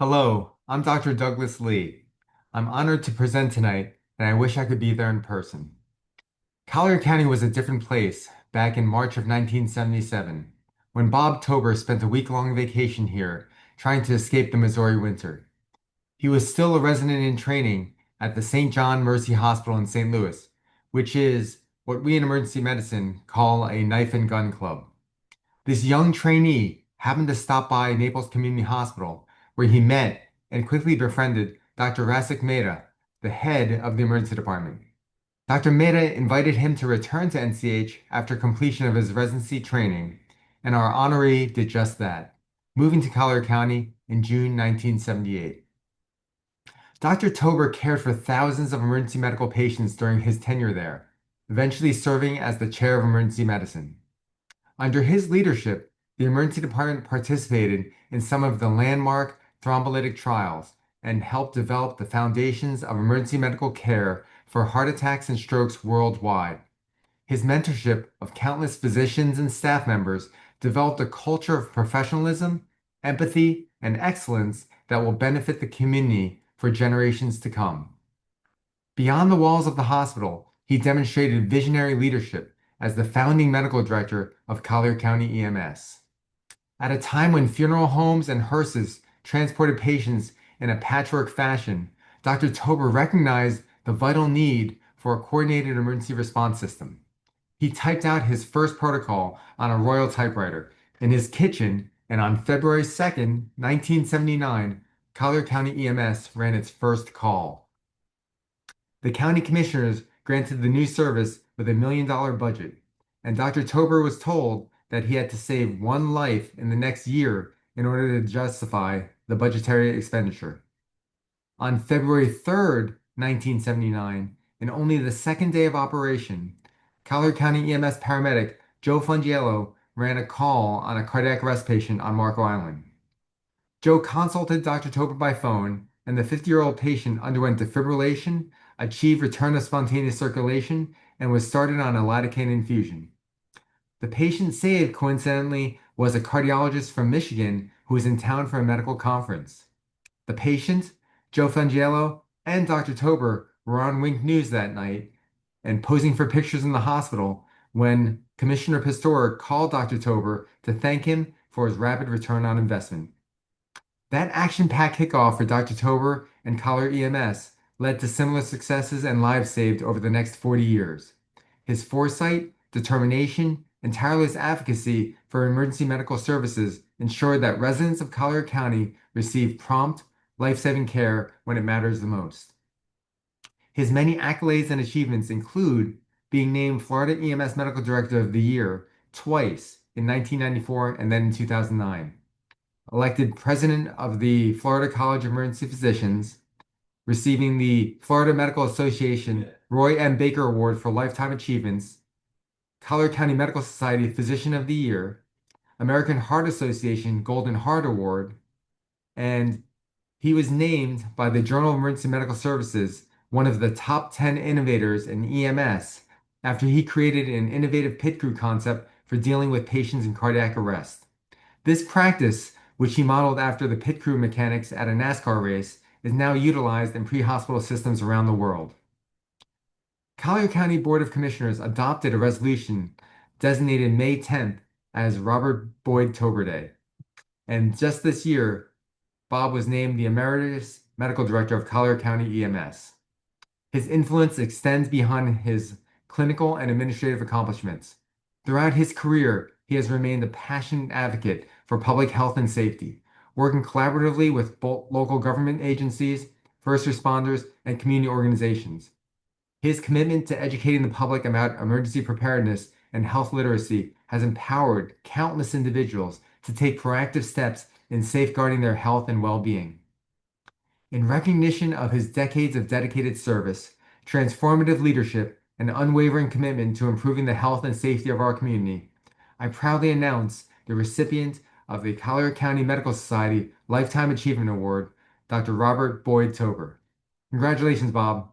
Hello, I'm Dr. Douglas Lee. I'm honored to present tonight, and I wish I could be there in person. Collier County was a different place back in March of 1977, when Bob Tober spent a week-long vacation here trying to escape the Missouri winter. He was still a resident in training at the St. John Mercy Hospital in St. Louis, which is what we in emergency medicine call a knife and gun club. This young trainee happened to stop by Naples Community Hospital, where he met and quickly befriended Dr. Rasik Mehta, the head of the emergency department. Dr. Mehta invited him to return to NCH after completion of his residency training, and our honoree did just that, moving to Collier County in June 1978. Dr. Tober cared for thousands of emergency medical patients during his tenure there, eventually serving as the chair of emergency medicine. Under his leadership, the emergency department participated in some of the landmark thrombolytic trials and helped develop the foundations of emergency medical care for heart attacks and strokes worldwide. His mentorship of countless physicians and staff members developed a culture of professionalism, empathy, and excellence that will benefit the community for generations to come. Beyond the walls of the hospital, he demonstrated visionary leadership as the founding medical director of Collier County EMS. At a time when funeral homes and hearses transported patients in a patchwork fashion, Dr. Tober recognized the vital need for a coordinated emergency response system. He typed out his first protocol on a Royal typewriter in his kitchen, and on February 2nd, 1979, Collier County EMS ran its first call. The county commissioners granted the new service with $1 million budget, and Dr. Tober was told that he had to save one life in the next year in order to justify the budgetary expenditure. On February 3rd, 1979, in only the second day of operation, Collier County EMS paramedic Joe Fungiello ran a call on a cardiac arrest patient on Marco Island. Joe consulted Dr. Tober by phone, and the 50-year-old patient underwent defibrillation, achieved return of spontaneous circulation, and was started on a lidocaine infusion. The patient saved, coincidentally, was a cardiologist from Michigan who was in town for a medical conference. The patient, Joe Fangiello, and Dr. Tober were on Wink News that night and posing for pictures in the hospital when Commissioner Pistor called Dr. Tober to thank him for his rapid return on investment. That action-packed kickoff for Dr. Tober and Collier EMS led to similar successes and lives saved over the next 40 years. His foresight, determination, and tireless advocacy for emergency medical services ensured that residents of Collier County receive prompt, life-saving care when it matters the most. His many accolades and achievements include being named Florida EMS Medical Director of the Year twice in 1994 and then in 2009, elected president of the Florida College of Emergency Physicians, receiving the Florida Medical Association Roy M. Baker Award for Lifetime Achievements, Collier County Medical Society Physician of the Year, American Heart Association Golden Heart Award, and he was named by the Journal of Emergency Medical Services one of the top 10 innovators in EMS after he created an innovative pit crew concept for dealing with patients in cardiac arrest. This practice, which he modeled after the pit crew mechanics at a NASCAR race, is now utilized in pre-hospital systems around the world. Collier County Board of Commissioners adopted a resolution designated May 10th as Robert Boyd Tober Day. And just this year, Bob was named the Emeritus Medical Director of Collier County EMS. His influence extends beyond his clinical and administrative accomplishments. Throughout his career, he has remained a passionate advocate for public health and safety, working collaboratively with both local government agencies, first responders, and community organizations. His commitment to educating the public about emergency preparedness and health literacy has empowered countless individuals to take proactive steps in safeguarding their health and well-being. In recognition of his decades of dedicated service, transformative leadership, and unwavering commitment to improving the health and safety of our community, I proudly announce the recipient of the Collier County Medical Society Lifetime Achievement Award, Dr. Robert Boyd Tober. Congratulations, Bob.